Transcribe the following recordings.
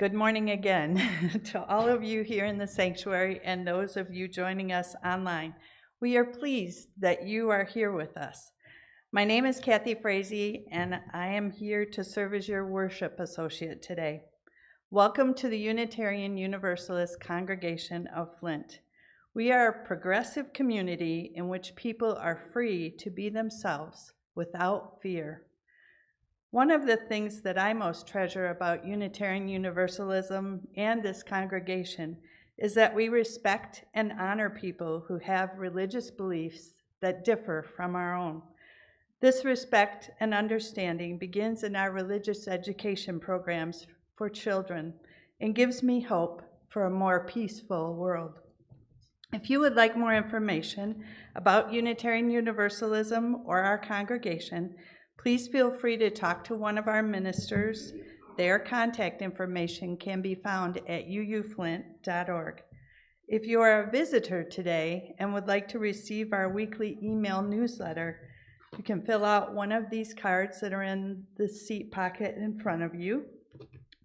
Good morning again to all of you here in the sanctuary and those of you joining us online. We are pleased that you are here with us. My name is Kathy Frazee, and I am here to serve as your worship associate today. Welcome to the Unitarian Universalist congregation of Flint. We are a progressive community in which people are free to be themselves without fear. One of the things that I most treasure about Unitarian Universalism and this congregation is that we respect and honor people who have religious beliefs that differ from our own. This respect and understanding begins in our religious education programs for children and gives me hope for a more peaceful world. If you would like more information about Unitarian Universalism or our congregation, please feel free to talk to one of our ministers. Their contact information can be found at uuflint.org. If you are a visitor today and would like to receive our weekly email newsletter, you can fill out one of these cards that are in the seat pocket in front of you,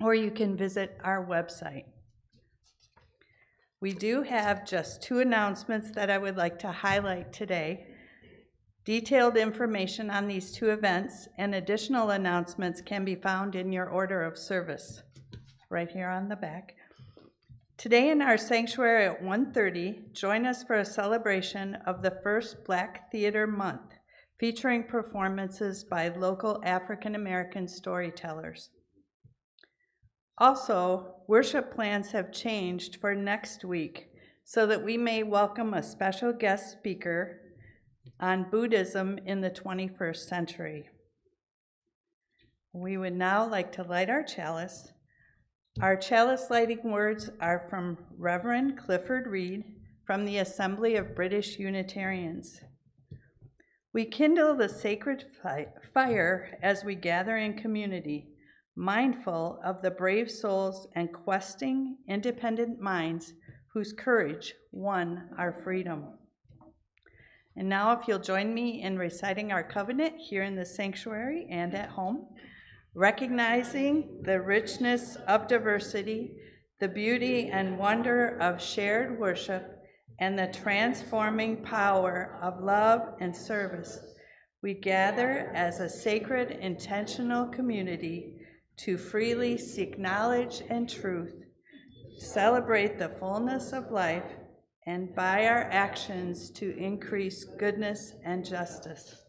or you can visit our website. We do have just 2 announcements that I would like to highlight today. Detailed information on these 2 events and additional announcements can be found in your order of service, right here on the back. Today in our sanctuary at 1:30, join us for a celebration of the first Black Theater Month, featuring performances by local African American storytellers. Also, worship plans have changed for next week so that we may welcome a special guest speaker on Buddhism in the 21st century. We would now like to light our chalice. Our chalice lighting words are from Reverend Clifford Reed from the Assembly of British Unitarians. We kindle the sacred fire as we gather in community, mindful of the brave souls and questing, independent minds whose courage won our freedom. And now if you'll join me in reciting our covenant here in the sanctuary and at home, recognizing the richness of diversity, the beauty and wonder of shared worship, and the transforming power of love and service, we gather as a sacred, intentional community to freely seek knowledge and truth, celebrate the fullness of life, and by our actions to increase goodness and justice.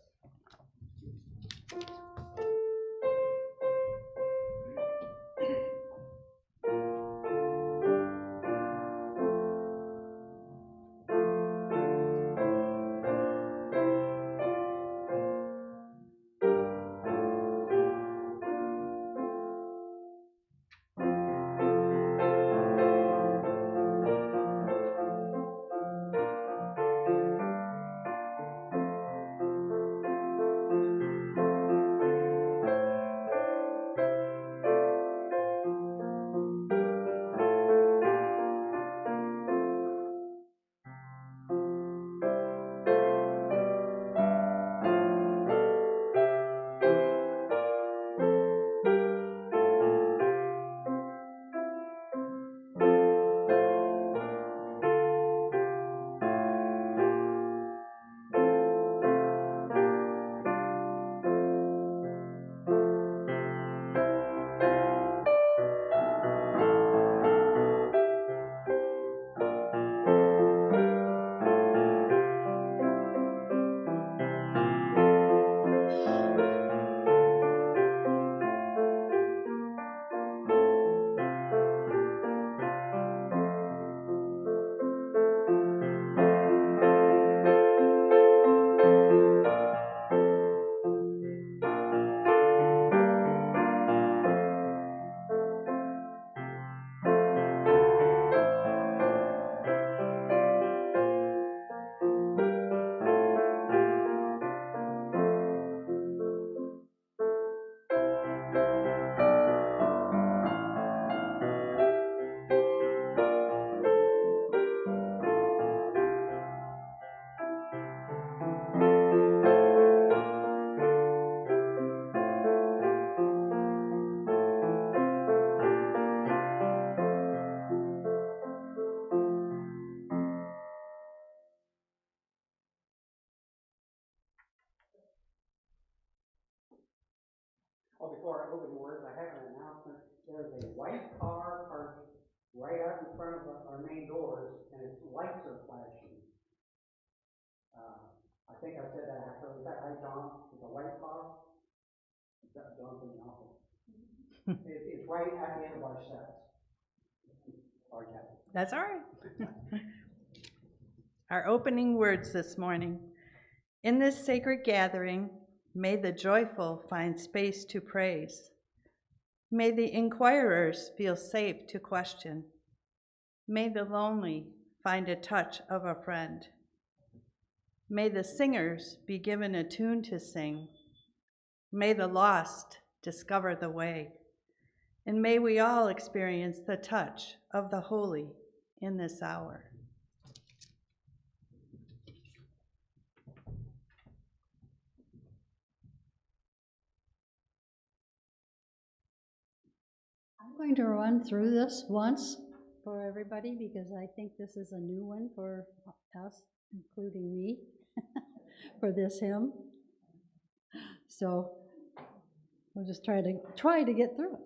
before I open words, I have an announcement. There's a white car parked right out in front of our main doors, and its lights are flashing. I think I said that accurately. Is that right, John? It's a white car? John's in the office. It's right at the end of our steps. Sorry, Kathy. That's all right. Our opening words this morning. In this sacred gathering, may the joyful find space to praise. May the inquirers feel safe to question. May the lonely find a touch of a friend. May the singers be given a tune to sing. May the lost discover the way. And may we all experience the touch of the holy in this hour. I'm going to run through this once for everybody because I think this is a new one for us, including me, for this hymn. So we'll just try to get through it.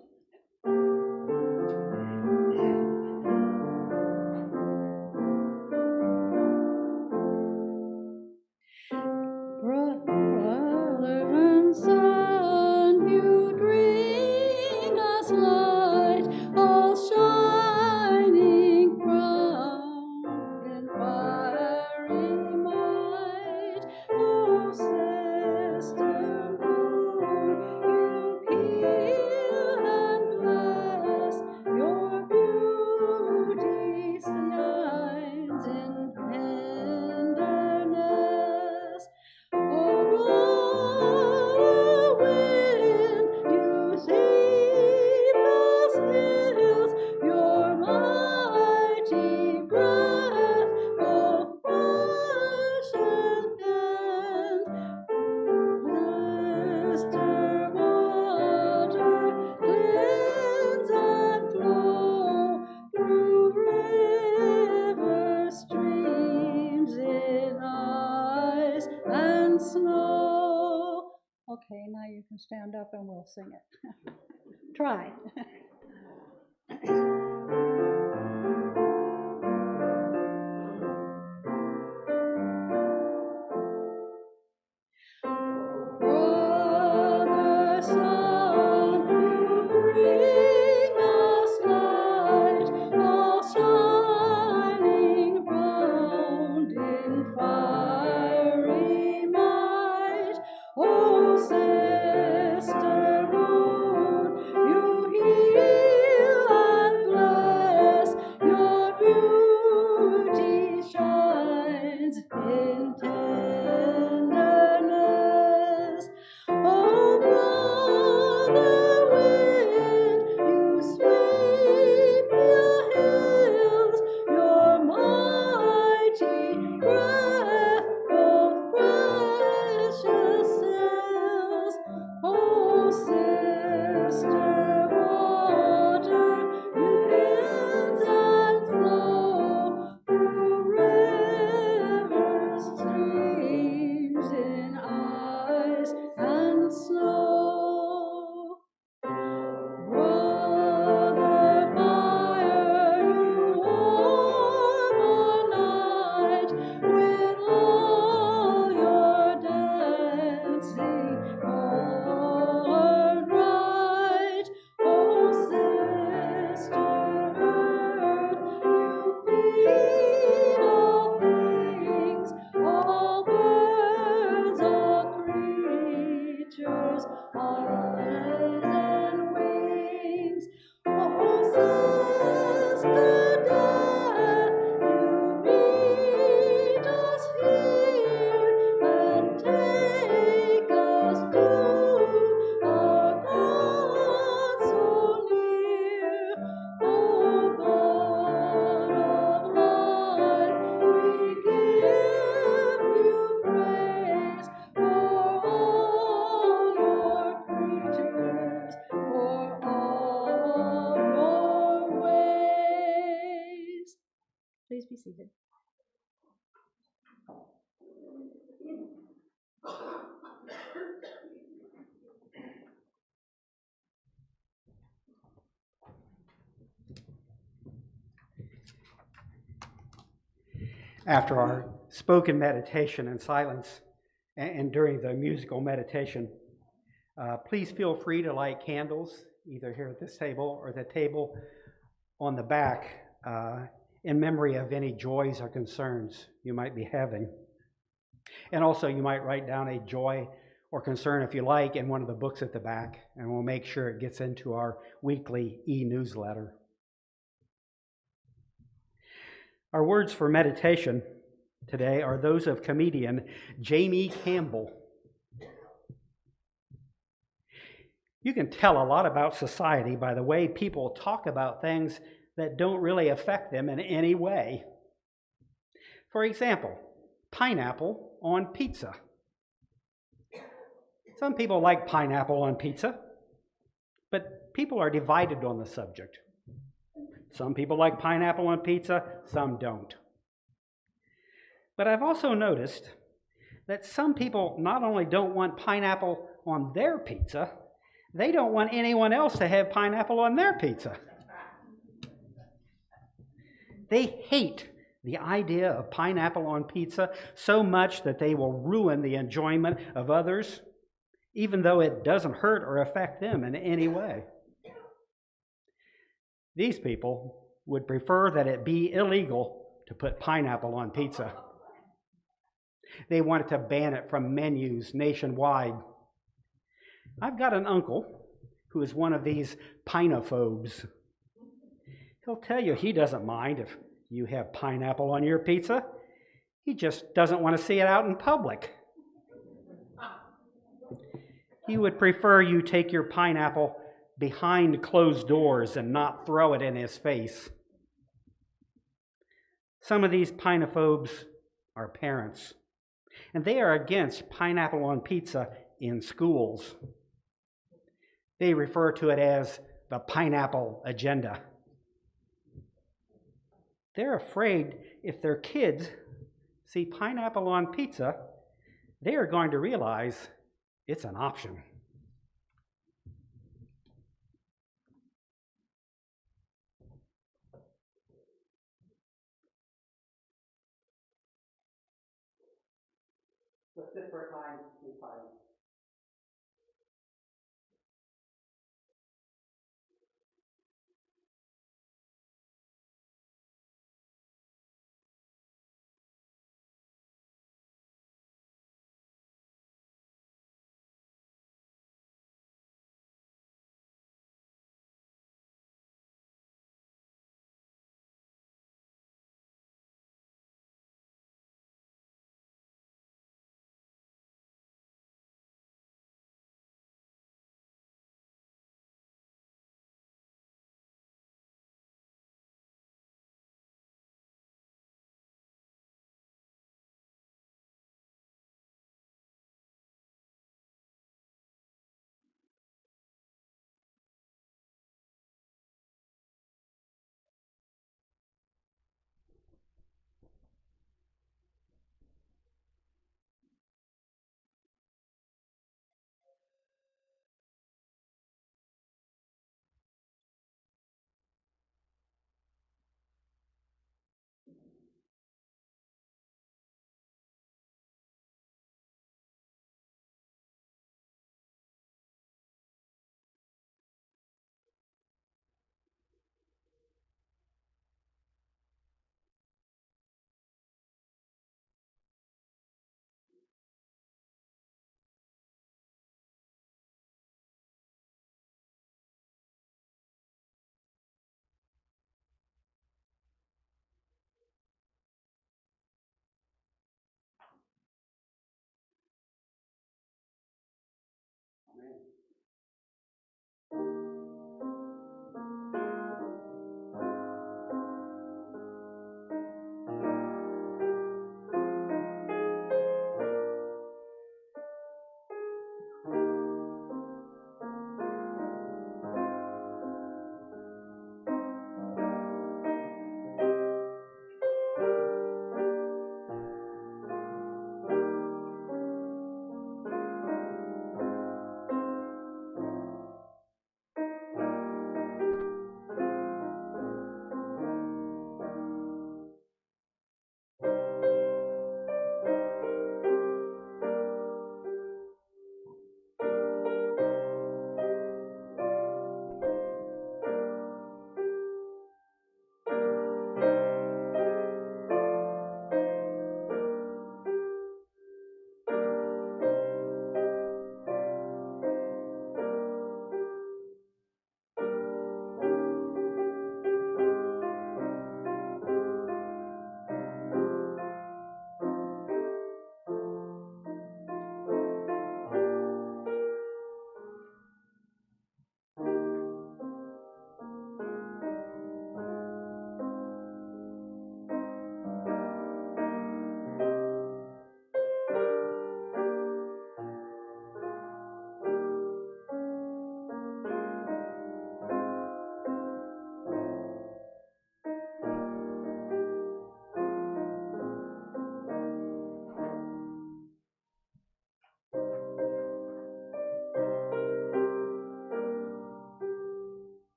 Brother and son, you bring us light, all shining crowned in fiery might. Oh, sister moon, you heal and bless, your beauty shines in tenderness. Oh, wind, you sweep those hills, your mighty breath, both fresh and sister water, cleanse and flow through river streams in ice and snow. Okay, now you can stand up and we'll sing it. Try. Brother, son, you bring us light, all shining round in fiery might. Oh, sister moon, you heal and bless, your beauty shines in tenderness. Oh, brother wind, you sweep the hills, your mighty breath, both precious cells. Oh, sister water, you cleanse and flow through rivers, streams in ice and snow. Brother fire, you warm our night with all your dancing colored light. Oh, sister earth, you feed all things, all birds, all creatures, eyes and wings. Oh, sister death, you meet us here and take us to our God so near. Oh, God of light, we give you praise for all your creatures, for all your ways. Please be seated. After our spoken meditation in silence and during the musical meditation, please feel free to light candles, either here at this table or the table on the back, in memory of any joys or concerns you might be having. And also, you might write down a joy or concern, if you like, in one of the books at the back, and we'll make sure it gets into our weekly e-newsletter. Our words for meditation today are those of comedian Jamie Campbell. You can tell a lot about society by the way people talk about things that don't really affect them in any way. For example, pineapple on pizza. Some people like pineapple on pizza, but people are divided on the subject. Some people like pineapple on pizza, some don't. But I've also noticed that some people not only don't want pineapple on their pizza, they don't want anyone else to have pineapple on their pizza. They hate the idea of pineapple on pizza so much that they will ruin the enjoyment of others, even though it doesn't hurt or affect them in any way. These people would prefer that it be illegal to put pineapple on pizza. They wanted to ban it from menus nationwide. I've got an uncle who is one of these pinophobes. He'll tell you he doesn't mind if you have pineapple on your pizza. He just doesn't want to see it out in public. He would prefer you take your pineapple behind closed doors and not throw it in his face. Some of these pinophobes are parents, and they are against pineapple on pizza in schools. They refer to it as the pineapple agenda. They're afraid if their kids see pineapple on pizza, they are going to realize it's an option. Let's sit for a time in silence.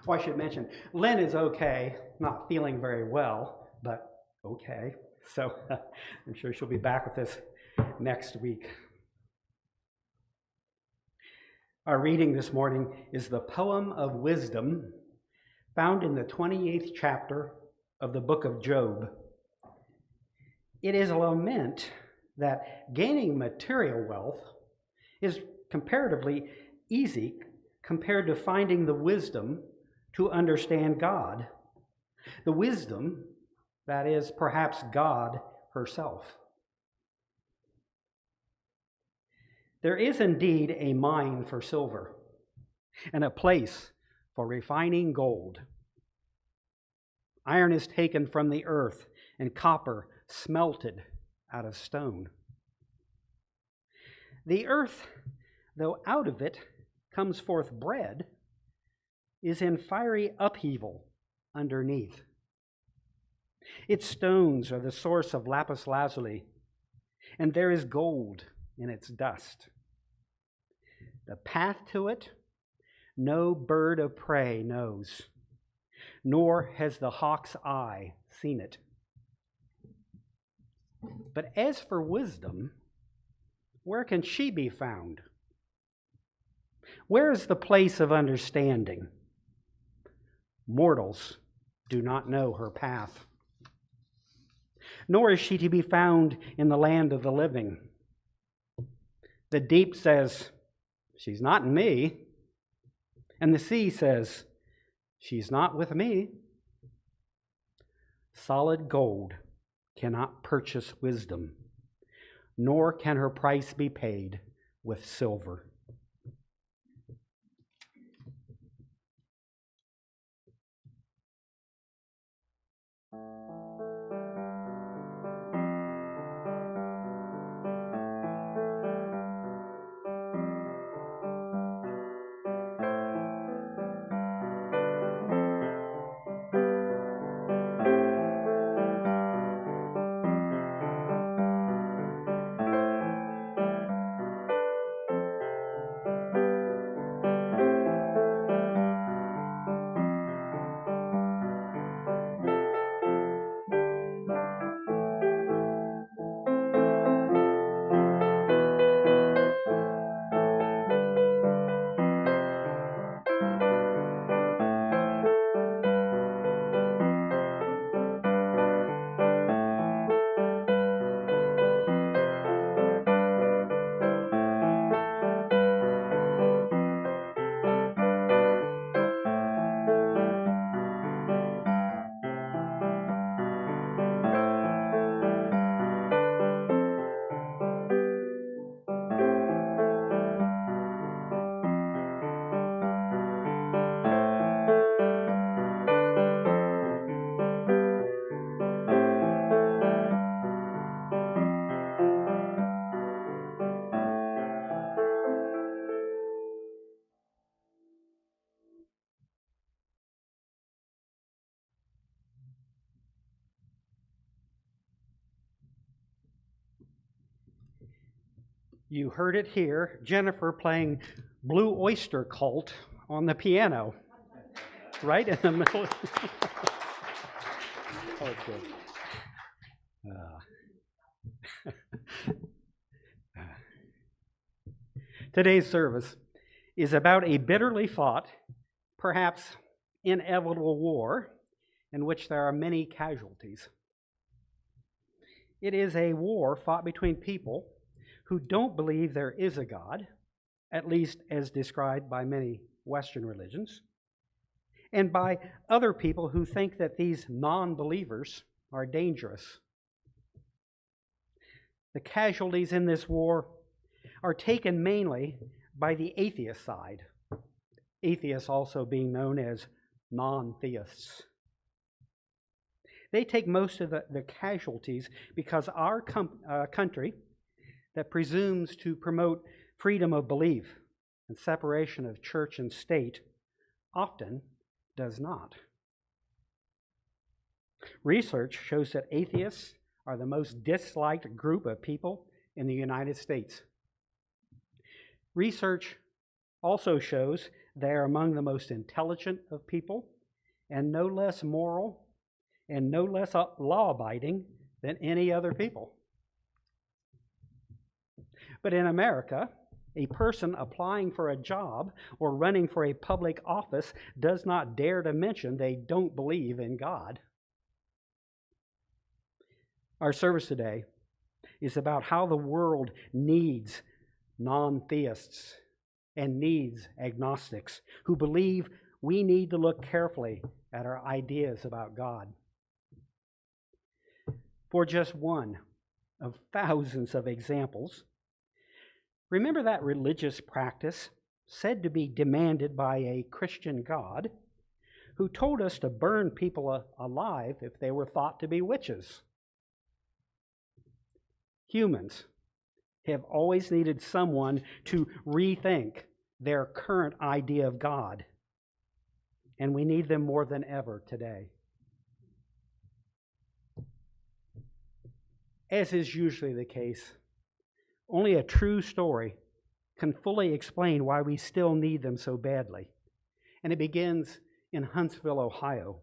Oh, I should mention, Lynn is okay, not feeling very well, but okay. So I'm sure she'll be back with us next week. Our reading this morning is the poem of wisdom found in the 28th chapter of the book of Job. It is a lament that gaining material wealth is comparatively easy compared to finding the wisdom to understand God. The wisdom that is perhaps God herself. There is indeed a mine for silver and a place for refining gold. Iron is taken from the earth and copper smelted out of stone. The earth, though out of it comes forth bread, is in fiery upheaval underneath. Its stones are the source of lapis lazuli, and there is gold in its dust. The path to it no bird of prey knows, nor has the hawk's eye seen it. But as for wisdom, where can she be found? Where is the place of understanding? Mortals do not know her path. Nor is she to be found in the land of the living. The deep says, she's not in me. And the sea says, she's not with me. Solid gold cannot purchase wisdom, nor can her price be paid with silver. You heard it here, Jennifer playing Blue Oyster Cult on the piano, right in the middle. Oh, it's good. Today's service is about a bitterly fought, perhaps inevitable war in which there are many casualties. It is a war fought between people who don't believe there is a God, at least as described by many Western religions, and by other people who think that these non-believers are dangerous. The casualties in this war are taken mainly by the atheist side, atheists also being known as non-theists. They take most of the casualties because our country that presumes to promote freedom of belief and separation of church and state often does not. Research shows that atheists are the most disliked group of people in the United States. Research also shows They are among the most intelligent of people, and no less moral and no less law-abiding than any other people. But in America, a person applying for a job or running for a public office does not dare to mention they don't believe in God. Our service today is about how the world needs non-theists and needs agnostics who believe we need to look carefully at our ideas about God. For just one of thousands of examples, remember that religious practice said to be demanded by a Christian God who told us to burn people alive if they were thought to be witches. Humans have always needed someone to rethink their current idea of God, and we need them more than ever today. As is usually the case, only a true story can fully explain why we still need them so badly, and it begins in Huntsville, Ohio.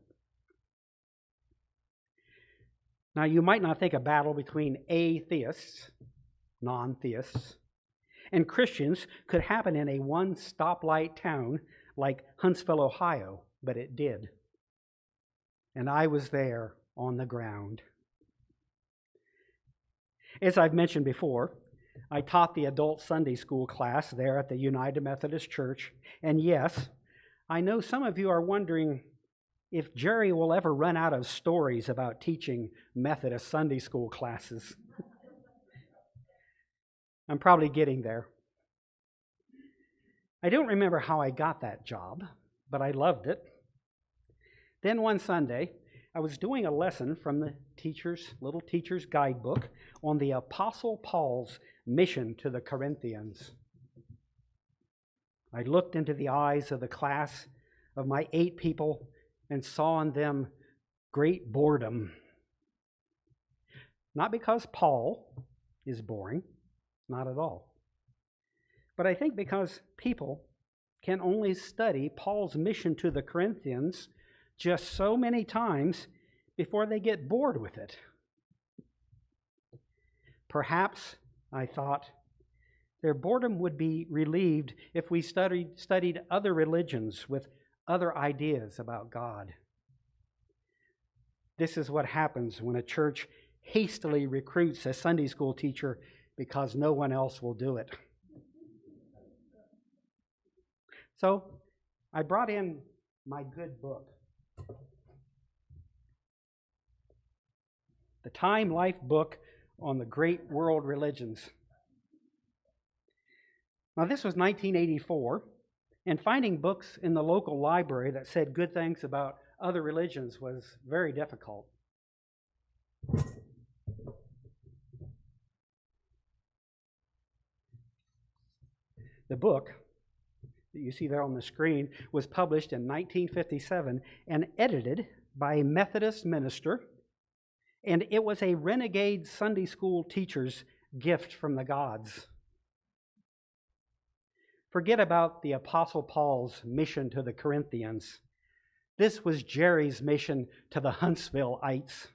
Now, you might not think a battle between atheists, non-theists, and Christians could happen in a one-stoplight town like Huntsville, Ohio, but it did. And I was there on the ground. As I've mentioned before, I taught the adult Sunday school class there at the United Methodist Church, and yes, I know some of you are wondering if Jerry will ever run out of stories about teaching Methodist Sunday school classes. I'm probably getting there. I don't remember how I got that job, but I loved it. Then one Sunday, I was doing a lesson from the little teacher's guidebook on the Apostle Paul's mission to the Corinthians. I looked into the eyes of the class of my 8 people and saw in them great boredom. Not because Paul is boring, not at all. But I think because people can only study Paul's mission to the Corinthians just so many times before they get bored with it. Perhaps, I thought, their boredom would be relieved if we studied other religions with other ideas about God. This is what happens when a church hastily recruits a Sunday school teacher because no one else will do it. So I brought in my good book, the Time Life book on the great world religions. Now, this was 1984, and finding books in the local library that said good things about other religions was very difficult. The book that you see there on the screen was published in 1957 and edited by a Methodist minister, and it was a renegade Sunday school teacher's gift from the gods. Forget about the Apostle Paul's mission to the Corinthians. This was Jerry's mission to the Huntsvilleites.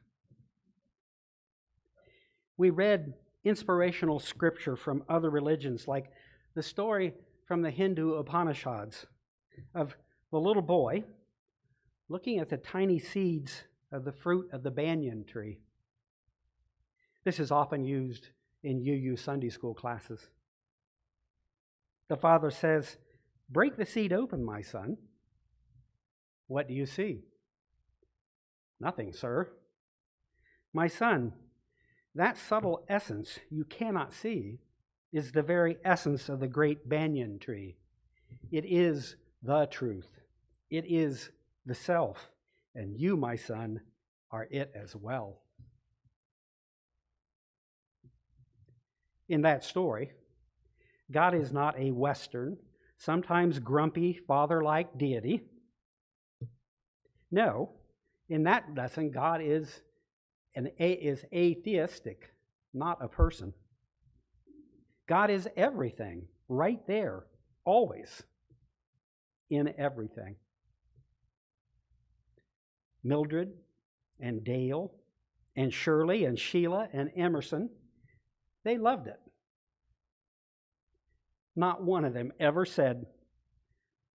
We read inspirational scripture from other religions, like the story from the Hindu Upanishads of the little boy looking at the tiny seeds of the fruit of the banyan tree. This is often used in UU Sunday school classes. The father says, "Break the seed open, my son." "What do you see?" "Nothing, sir." "My son, that subtle essence you cannot see is the very essence of the great banyan tree. It is the truth. It is the self. And you, my son, are it as well. In that story, God is not a Western, sometimes grumpy, father-like deity. No, in that lesson, God is atheistic, not a person. God is everything, right there, always. in everything. Mildred and Dale and Shirley and Sheila and Emerson, they loved it. Not one of them ever said,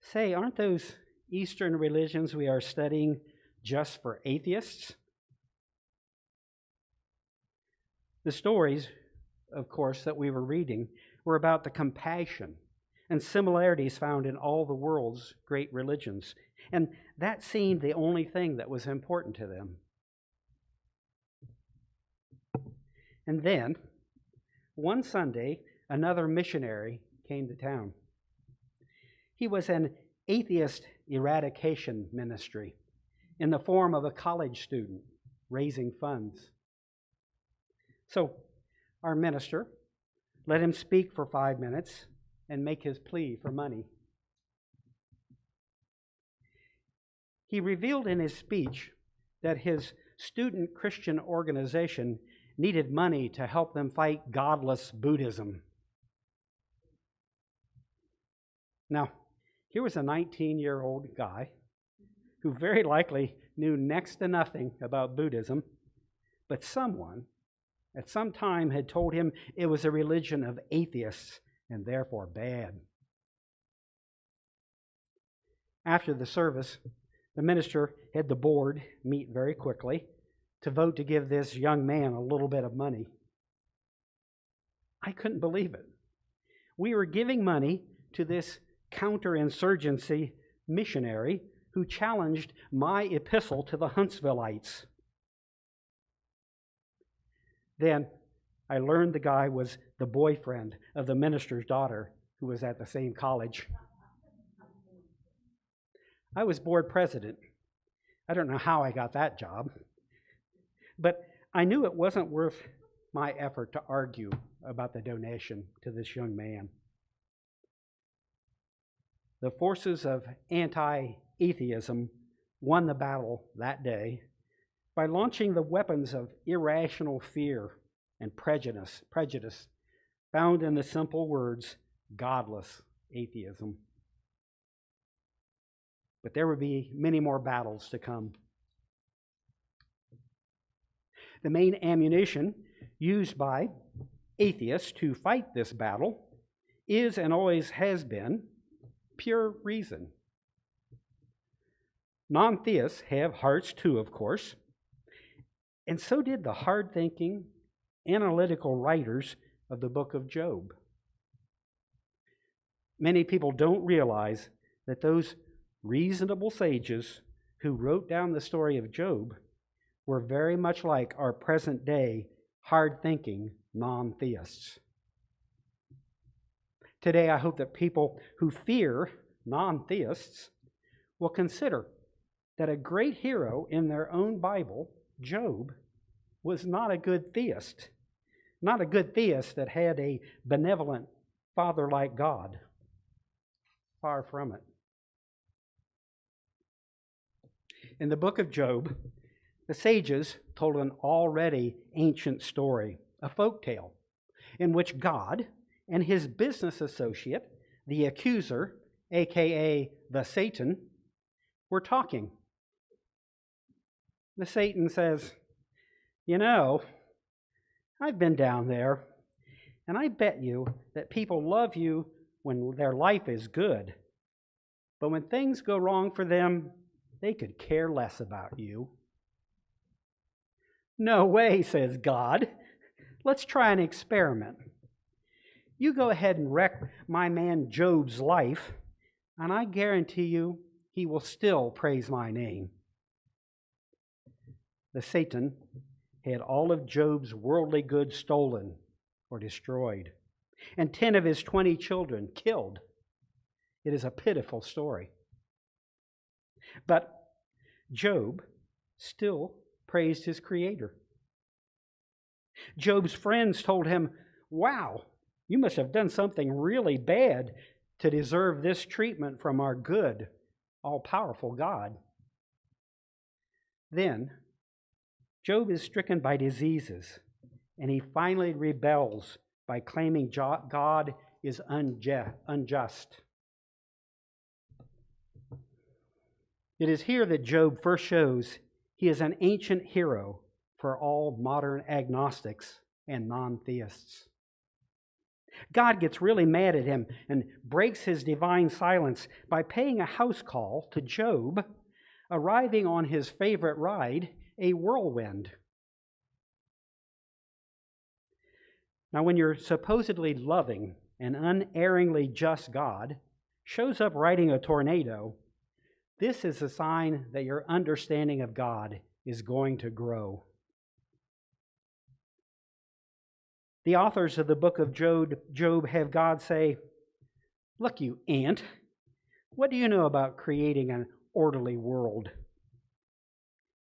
"Say, aren't those Eastern religions we are studying just for atheists?" The stories, of course, that we were reading were about the compassion and similarities found in all the world's great religions. And that seemed the only thing that was important to them. And then, one Sunday, another missionary came to town. He was an atheist eradication ministry in the form of a college student raising funds. So our minister let him speak for 5 minutes and make his plea for money. He revealed in his speech that his student Christian organization needed money to help them fight godless Buddhism. Now, here was a 19-year-old guy who very likely knew next to nothing about Buddhism, but someone at some time had told him it was a religion of atheists and therefore bad. After the service, the minister had the board meet very quickly to vote to give this young man a little bit of money. I couldn't believe it. We were giving money to this counterinsurgency missionary who challenged my epistle to the Huntsvillites. Then I learned the guy was the boyfriend of the minister's daughter who was at the same college. I was board president. I don't know how I got that job, but I knew it wasn't worth my effort to argue about the donation to this young man. The forces of anti-atheism won the battle that day by launching the weapons of irrational fear and prejudice found in the simple words, godless atheism. But there would be many more battles to come. The main ammunition used by atheists to fight this battle is and always has been pure reason. Non-theists have hearts too, of course, and so did the hard-thinking, analytical writers of the book of Job. Many people don't realize that those reasonable sages who wrote down the story of Job were very much like our present-day hard-thinking non-theists. Today, I hope that people who fear non-theists will consider that a great hero in their own Bible, Job, was not a good theist. Not a good theist that had a benevolent father-like God. Far from it. In the book of Job, the sages told an already ancient story, a folk tale, in which God and his business associate, the accuser, aka the Satan, were talking. The Satan says, "You know, I've been down there, and I bet you that people love you when their life is good. But when things go wrong for them, they could care less about you." "No way," says God. "Let's try an experiment. You go ahead and wreck my man Job's life, and I guarantee you he will still praise my name." The Satan had all of Job's worldly goods stolen or destroyed, and 10 of his 20 children killed. It is a pitiful story. But Job still praised his Creator. Job's friends told him, "Wow, you must have done something really bad to deserve this treatment from our good, all-powerful God." Then, Job is stricken by diseases, and he finally rebels by claiming God is unjust. It is here that Job first shows he is an ancient hero for all modern agnostics and non-theists. God gets really mad at him and breaks his divine silence by paying a house call to Job, arriving on his favorite ride, a whirlwind. Now, when your supposedly loving and unerringly just God shows up riding a tornado, this is a sign that your understanding of God is going to grow. The authors of the book of Job have God say, "Look, you ant, what do you know about creating an orderly world?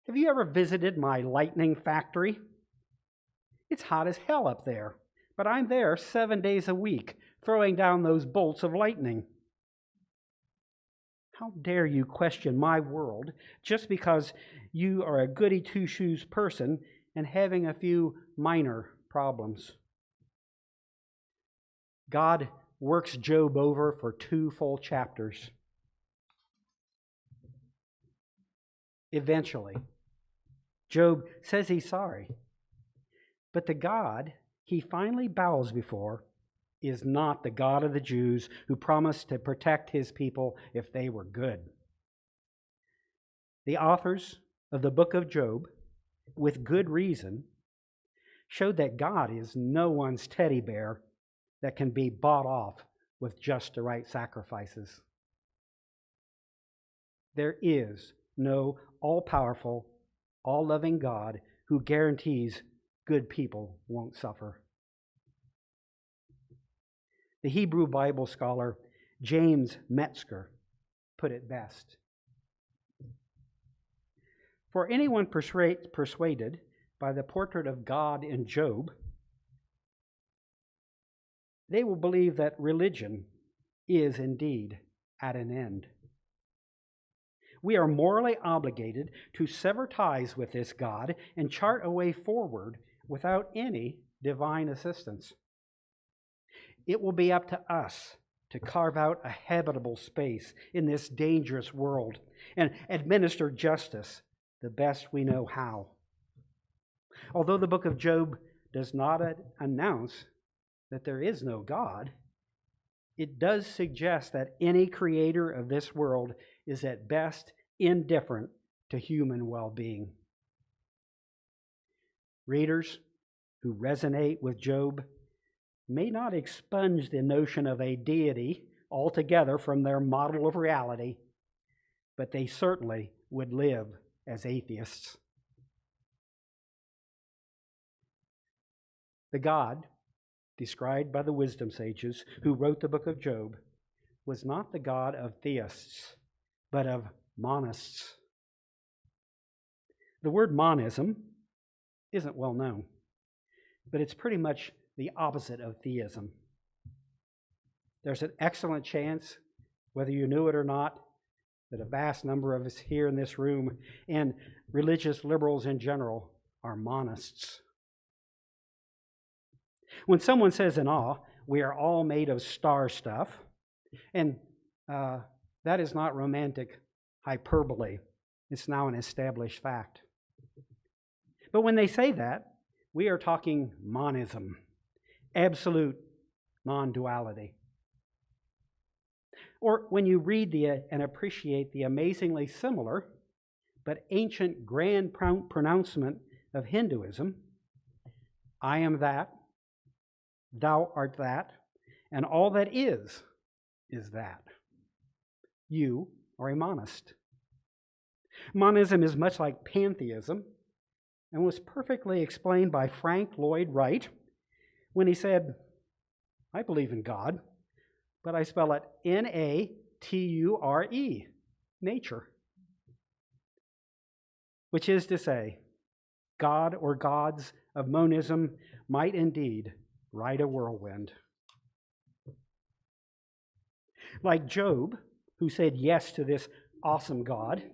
Have you ever visited my lightning factory? It's hot as hell up there, but I'm there 7 days a week, throwing down those bolts of lightning. How dare you question my world just because you are a goody two-shoes person and having a few minor problems?" God works Job over for 2 full chapters. Eventually, Job says he's sorry, but the God he finally bows before is not the God of the Jews who promised to protect his people if they were good. The authors of the book of Job, with good reason, showed that God is no one's teddy bear that can be bought off with just the right sacrifices. There is no all-powerful, all-loving God who guarantees good people won't suffer. The Hebrew Bible scholar James Metzger put it best. For anyone persuaded by the portrait of God in Job, they will believe that religion is indeed at an end. We are morally obligated to sever ties with this God and chart a way forward without any divine assistance. It will be up to us to carve out a habitable space in this dangerous world and administer justice the best we know how. Although the book of Job does not announce that there is no God, it does suggest that any creator of this world is at best indifferent to human well-being. Readers who resonate with Job may not expunge the notion of a deity altogether from their model of reality, but they certainly would live as atheists. The God described by the wisdom sages who wrote the book of Job was not the God of theists, but of monists. The word monism isn't well known, but it's pretty much the opposite of theism. There's an excellent chance, whether you knew it or not, that a vast number of us here in this room and religious liberals in general are monists. When someone says in awe, we are all made of star stuff, and that is not romantic hyperbole. It's now an established fact. But when they say that, we are talking monism, absolute non-duality. Or when you read and appreciate the amazingly similar but ancient grand pronouncement of Hinduism, I am that, thou art that, and all that is that. You are a monist. Monism is much like pantheism and was perfectly explained by Frank Lloyd Wright when he said, I believe in God, but I spell it Nature, nature. Which is to say, God or gods of monism might indeed ride a whirlwind. Like Job, who said yes to this awesome God,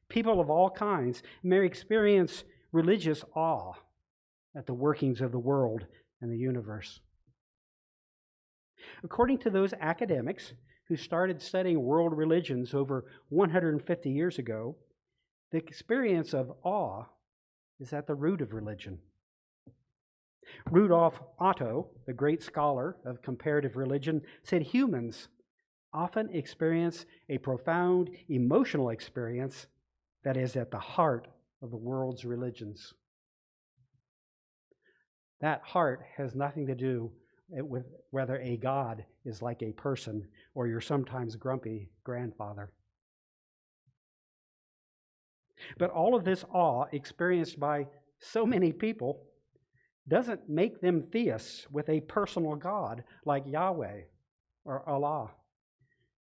people of all kinds may experience religious awe at the workings of the world and the universe. According to those academics who started studying world religions over 150 years ago, the experience of awe is at the root of religion. Rudolf Otto, the great scholar of comparative religion, said humans often experience a profound emotional experience that is at the heart of the world's religions. That heart has nothing to do with whether a God is like a person or your sometimes grumpy grandfather. But all of this awe experienced by so many people doesn't make them theists with a personal God like Yahweh or Allah.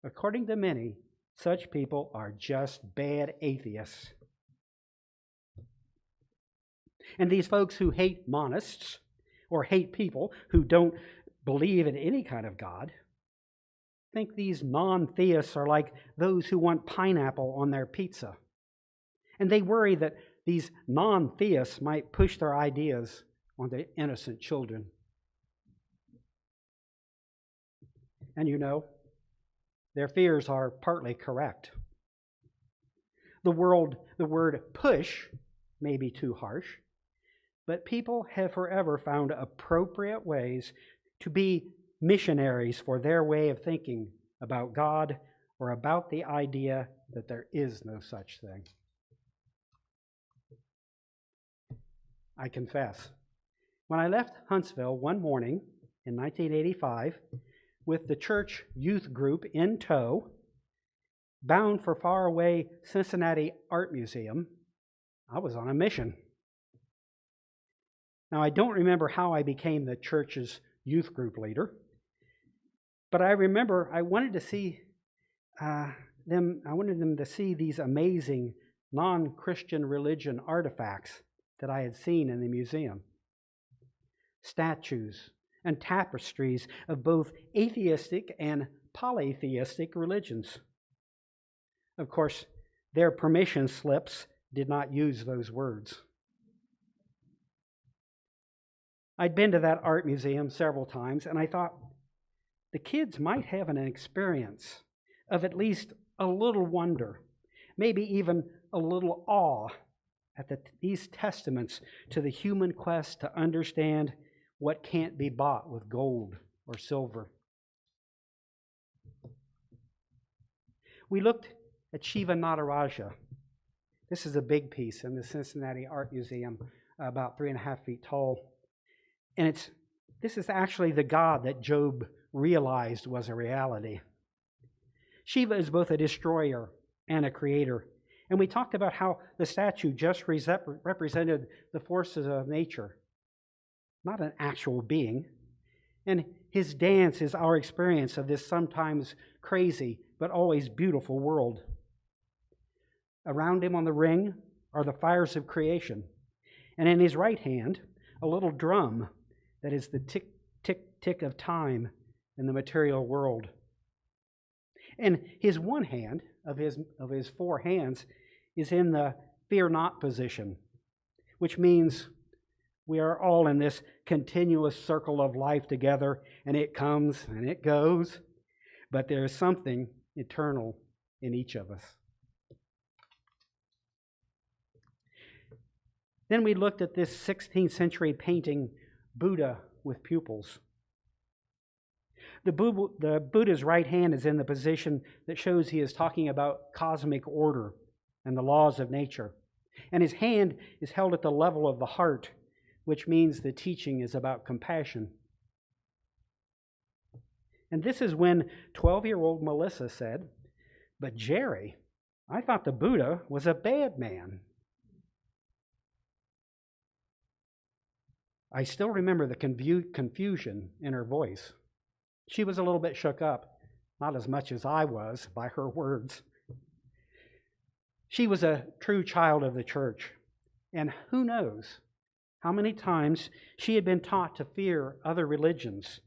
According to many, such people are just bad atheists. And these folks who hate monists or hate people who don't believe in any kind of God think these non-theists are like those who want pineapple on their pizza. And they worry that these non-theists might push their ideas onto innocent children. And you know, their fears are partly correct. The word push may be too harsh, but people have forever found appropriate ways to be missionaries for their way of thinking about God or about the idea that there is no such thing. I confess, when I left Huntsville one morning in 1985 with the church youth group in tow, bound for faraway Cincinnati Art Museum, I was on a mission. Now, I don't remember how I became the church's youth group leader, but I remember I wanted them to see these amazing non-Christian religion artifacts that I had seen in the museum. Statues and tapestries of both atheistic and polytheistic religions. Of course, their permission slips did not use those words. I'd been to that art museum several times, and I thought the kids might have an experience of at least a little wonder, maybe even a little awe at these testaments to the human quest to understand what can't be bought with gold or silver. We looked at Shiva Nataraja. This is a big piece in the Cincinnati Art Museum, about 3.5 feet tall. And this is actually the God that Job realized was a reality. Shiva is both a destroyer and a creator. And we talked about how the statue just represented the forces of nature, not an actual being. And his dance is our experience of this sometimes crazy but always beautiful world. Around him on the ring are the fires of creation. And in his right hand, a little drum that is the tick, tick, tick of time in the material world. And his one hand, of his four hands, is in the fear not position, which means we are all in this continuous circle of life together, and it comes and it goes, but there is something eternal in each of us. Then we looked at this 16th century painting, Buddha with pupils. The Buddha's right hand is in the position that shows he is talking about cosmic order and the laws of nature. And his hand is held at the level of the heart, which means the teaching is about compassion. And this is when 12-year-old Melissa said, "But Jerry, I thought the Buddha was a bad man." I still remember the confusion in her voice. She was a little bit shook up, not as much as I was by her words. She was a true child of the church, and who knows how many times she had been taught to fear other religions,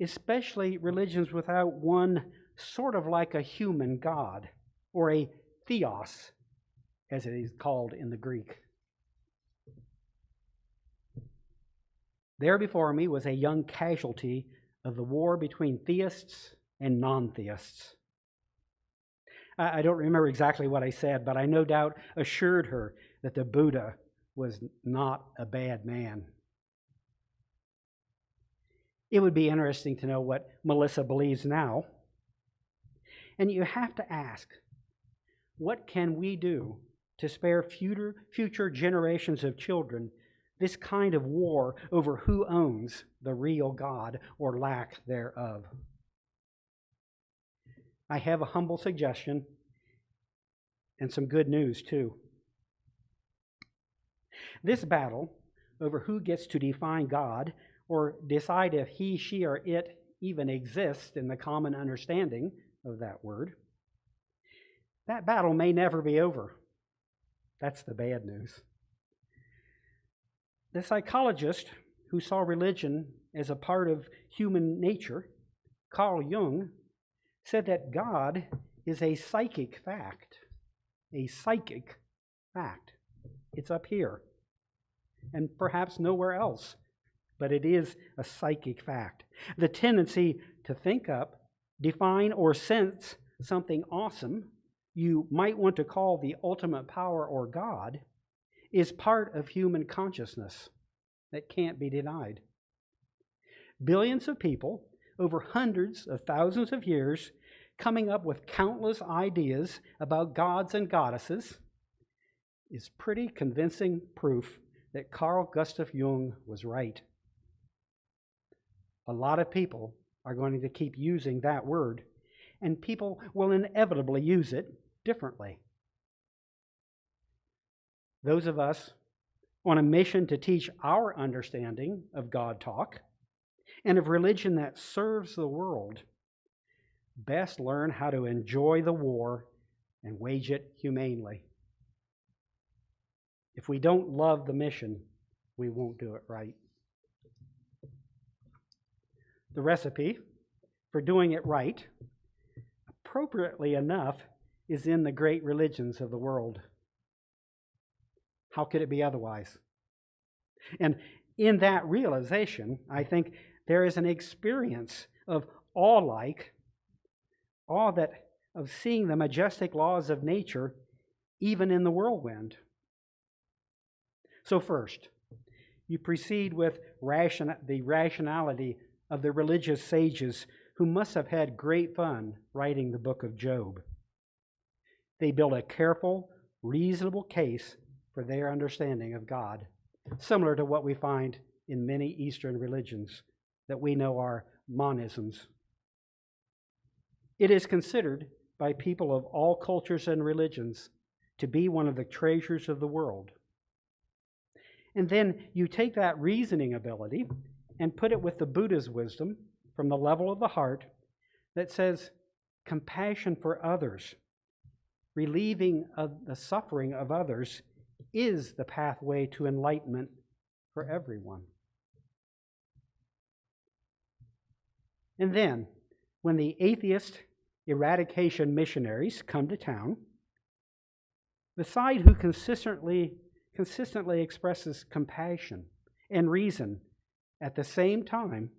especially religions without one sort of like a human God, or a theos, as it is called in the Greek. There before me was a young casualty of the war between theists and non-theists. I don't remember exactly what I said, but I no doubt assured her that the Buddha was not a bad man. It would be interesting to know what Melissa believes now. And you have to ask, what can we do to spare future generations of children this kind of war over who owns the real God or lack thereof? I have a humble suggestion and some good news too. This battle over who gets to define God or decide if he, she, or it even exists in the common understanding of that word, that battle may never be over. That's the bad news. The psychologist who saw religion as a part of human nature, Carl Jung, said that God is a psychic fact. A psychic fact. It's up here, and perhaps nowhere else, but it is a psychic fact. The tendency to think up, define, or sense something awesome you might want to call the ultimate power or God is part of human consciousness that can't be denied. Billions of people over hundreds of thousands of years coming up with countless ideas about gods and goddesses is pretty convincing proof that Carl Gustav Jung was right. A lot of people are going to keep using that word, and people will inevitably use it differently. Those of us on a mission to teach our understanding of God talk and of religion that serves the world best learn how to enjoy the war and wage it humanely. If we don't love the mission, we won't do it right. The recipe for doing it right, appropriately enough, is in the great religions of the world. How could it be otherwise? And in that realization, I think there is an experience of awe of seeing the majestic laws of nature even in the whirlwind. So first, you proceed with the rationality of the religious sages who must have had great fun writing the book of Job. They build a careful, reasonable case for their understanding of God, similar to what we find in many Eastern religions that we know are monisms. It is considered by people of all cultures and religions to be one of the treasures of the world. And then you take that reasoning ability and put it with the Buddha's wisdom from the level of the heart that says compassion for others, relieving of the suffering of others, is the pathway to enlightenment for everyone. And then, when the atheist eradication missionaries come to town, the side who consistently expresses compassion and reason at the same time,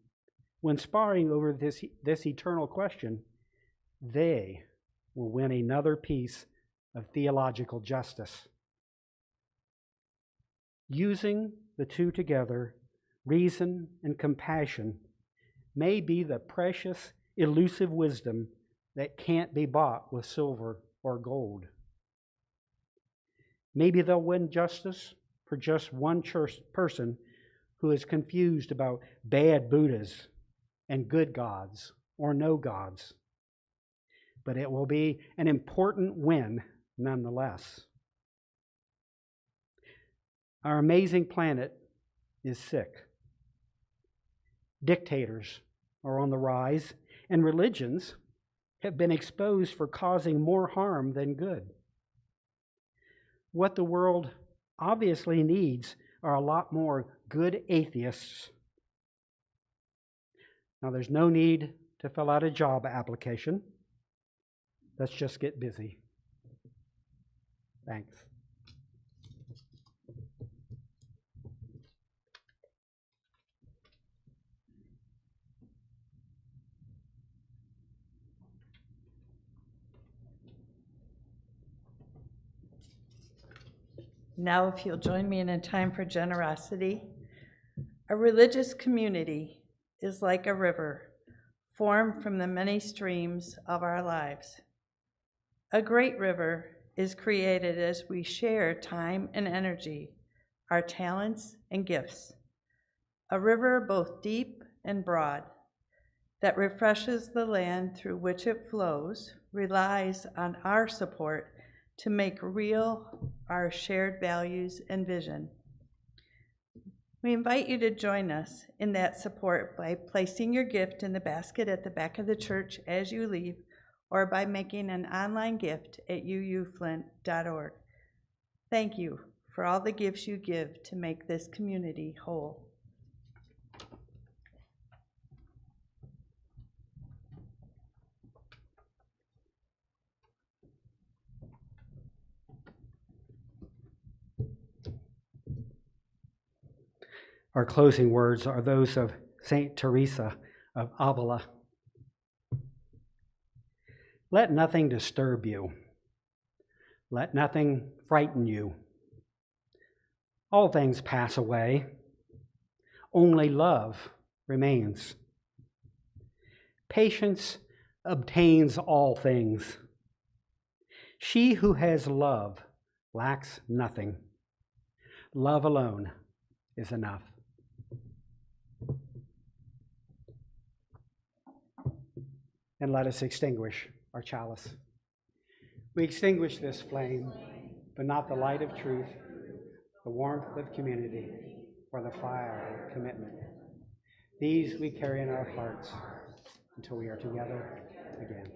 when sparring over this eternal question, they will win another piece of theological justice. Using the two together, reason and compassion, may be the precious, elusive wisdom that can't be bought with silver or gold. Maybe they'll win justice for just one person who is confused about bad Buddhas and good gods or no gods. But it will be an important win nonetheless. Our amazing planet is sick. Dictators are on the rise, and religions have been exposed for causing more harm than good. What the world obviously needs are a lot more good atheists. Now, there's no need to fill out a job application. Let's just get busy. Thanks. Now, if you'll join me in a time for generosity. A religious community is like a river formed from the many streams of our lives. A great river is created as we share time and energy, our talents and gifts. A river both deep and broad that refreshes the land through which it flows relies on our support to make real our shared values and vision. We invite you to join us in that support by placing your gift in the basket at the back of the church as you leave, or by making an online gift at uuflint.org. Thank you for all the gifts you give to make this community whole. Our closing words are those of Saint Teresa of Avila. Let nothing disturb you. Let nothing frighten you. All things pass away. Only love remains. Patience obtains all things. She who has love lacks nothing. Love alone is enough. And let us extinguish our chalice. We extinguish this flame, but not the light of truth, the warmth of community, or the fire of commitment. These we carry in our hearts until we are together again.